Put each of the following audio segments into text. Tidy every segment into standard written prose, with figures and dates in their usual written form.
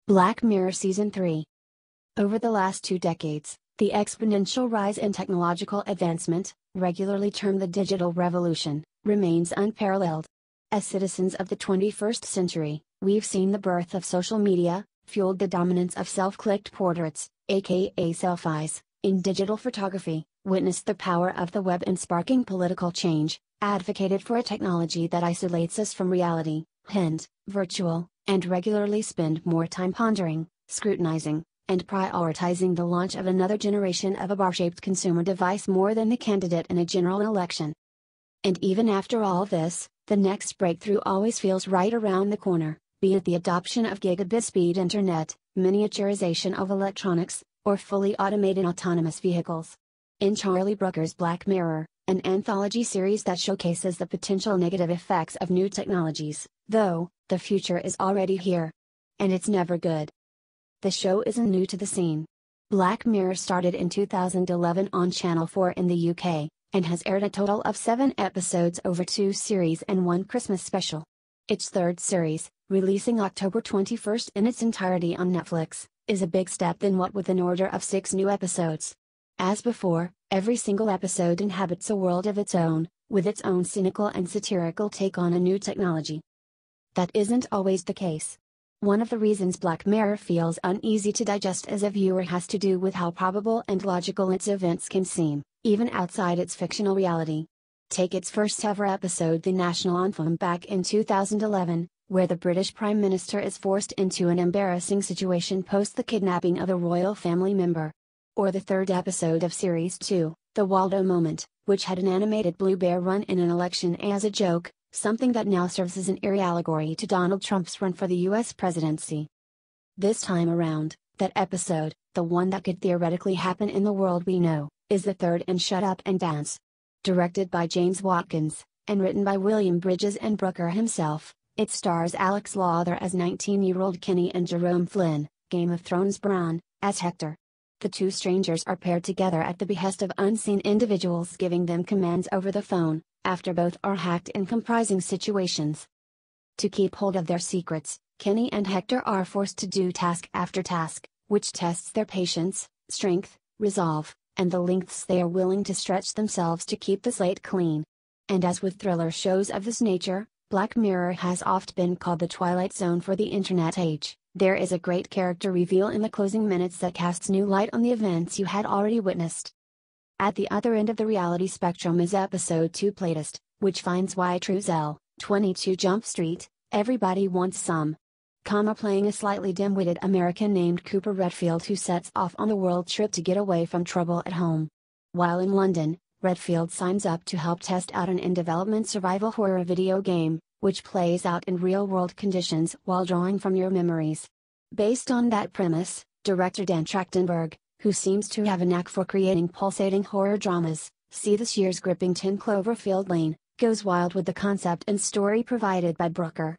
Black Mirror Season 3. Over the last 2 decades, the exponential rise in technological advancement, regularly termed the digital revolution, remains unparalleled. As citizens of the 21st century, we've seen the birth of social media, fueled the dominance of self-clicked portraits, aka selfies, in digital photography, witnessed the power of the web in sparking political change, advocated for a technology that isolates us from reality, virtual, and regularly spend more time pondering, scrutinizing, and prioritizing the launch of another generation of a bar-shaped consumer device more than the candidate in a general election. And even after all this, the next breakthrough always feels right around the corner, be it the adoption of gigabit-speed internet, miniaturization of electronics, or fully automated autonomous vehicles. In Charlie Brooker's Black Mirror, an anthology series that showcases the potential negative effects of new technologies, though, the future is already here. And it's never good. The show isn't new to the scene. Black Mirror started in 2011 on Channel 4 in the UK, and has aired a total of 7 episodes over 2 series and 1 Christmas special. Its third series, releasing October 21st in its entirety on Netflix, is a big step in what with an order of 6 new episodes. As before, every single episode inhabits a world of its own, with its own cynical and satirical take on a new technology. That isn't always the case. One of the reasons Black Mirror feels uneasy to digest as a viewer has to do with how probable and logical its events can seem, even outside its fictional reality. Take its first ever episode, The National Anthem, back in 2011, where the British Prime Minister is forced into an embarrassing situation post the kidnapping of a royal family member. Or the third episode of Series 2, The Waldo Moment, which had an animated blue bear run in an election as a joke, something that now serves as an eerie allegory to Donald Trump's run for the US presidency. This time around, that episode, the one that could theoretically happen in the world we know, is the third in Shut Up and Dance. Directed by James Watkins, and written by William Bridges and Brooker himself, it stars Alex Lawther as 19-year-old Kenny and Jerome Flynn, Game of Thrones Bran, as Hector. The two strangers are paired together at the behest of unseen individuals giving them commands over the phone, after both are hacked in compromising situations. To keep hold of their secrets, Kenny and Hector are forced to do task after task, which tests their patience, strength, resolve, and the lengths they are willing to stretch themselves to keep the slate clean. And as with thriller shows of this nature, Black Mirror has oft been called the Twilight Zone for the internet age. There is a great character reveal in the closing minutes that casts new light on the events you had already witnessed. At the other end of the reality spectrum is Episode 2 Playlist, which finds Wyatt Truesell, 22 Jump Street, Everybody Wants Some, playing a slightly dim-witted American named Cooper Redfield who sets off on the world trip to get away from trouble at home. While in London, Redfield signs up to help test out an in-development survival horror video game, which plays out in real-world conditions while drawing from your memories. Based on that premise, director Dan Trachtenberg, who seems to have a knack for creating pulsating horror dramas, see this year's gripping 10 Cloverfield Lane, goes wild with the concept and story provided by Brooker.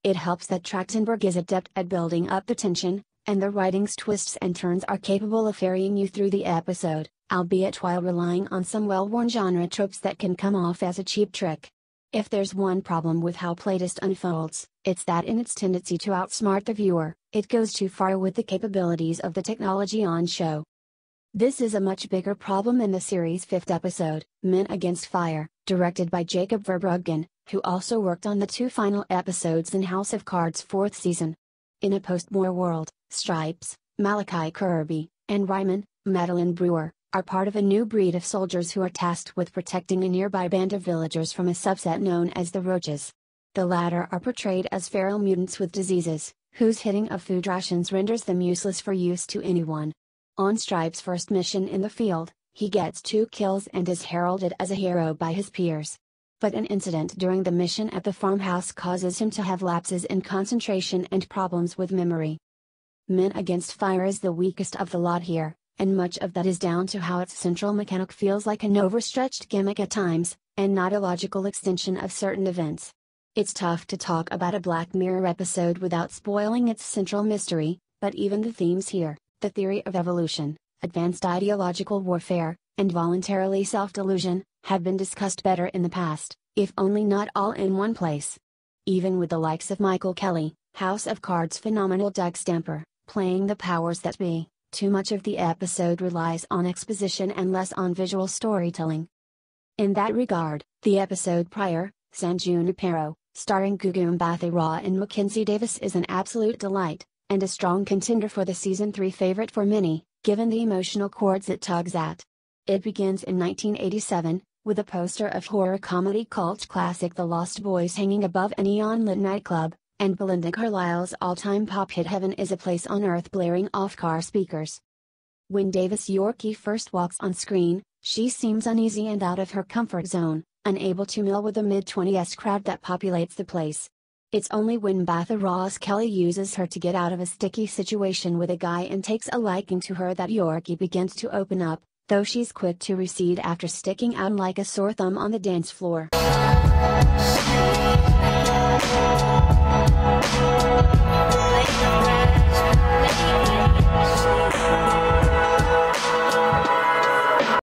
It helps that Trachtenberg is adept at building up the tension, and the writing's twists and turns are capable of ferrying you through the episode, albeit while relying on some well-worn genre tropes that can come off as a cheap trick. If there's one problem with how Playlist unfolds, it's that in its tendency to outsmart the viewer, it goes too far with the capabilities of the technology on show. This is a much bigger problem in the series' 5th episode, Men Against Fire, directed by Jacob Verbruggen, who also worked on the 2 final episodes in House of Cards' 4th season. In a post-war world, Stripes, Malachi Kirby, and Ryman, Madeline Brewer, are part of a new breed of soldiers who are tasked with protecting a nearby band of villagers from a subset known as the Roaches. The latter are portrayed as feral mutants with diseases, whose hitting of food rations renders them useless for use to anyone. On Stripe's first mission in the field, he gets 2 kills and is heralded as a hero by his peers. But an incident during the mission at the farmhouse causes him to have lapses in concentration and problems with memory. Men Against Fire is the weakest of the lot here, and much of that is down to how its central mechanic feels like an overstretched gimmick at times, and not a logical extension of certain events. It's tough to talk about a Black Mirror episode without spoiling its central mystery, but even the themes here, the theory of evolution, advanced ideological warfare, and voluntarily self-delusion, have been discussed better in the past, if only not all in one place. Even with the likes of Michael Kelly, House of Cards phenomenal Doug Stamper, playing the powers that be. Too much of the episode relies on exposition and less on visual storytelling. In that regard, the episode prior, San Junipero, starring Gugu Mbatha-Raw and Mackenzie Davis is an absolute delight, and a strong contender for the Season 3 favorite for many, given the emotional chords it tugs at. It begins in 1987, with a poster of horror comedy cult classic The Lost Boys hanging above a neon-lit nightclub, and Belinda Carlisle's all-time pop hit Heaven is a Place on Earth blaring off car speakers. When Davis Yorkie first walks on screen, she seems uneasy and out of her comfort zone, unable to mingle with the mid-20s crowd that populates the place. It's only when Mbatha-Raw's Kelly uses her to get out of a sticky situation with a guy and takes a liking to her that Yorkie begins to open up, though she's quick to recede after sticking out like a sore thumb on the dance floor.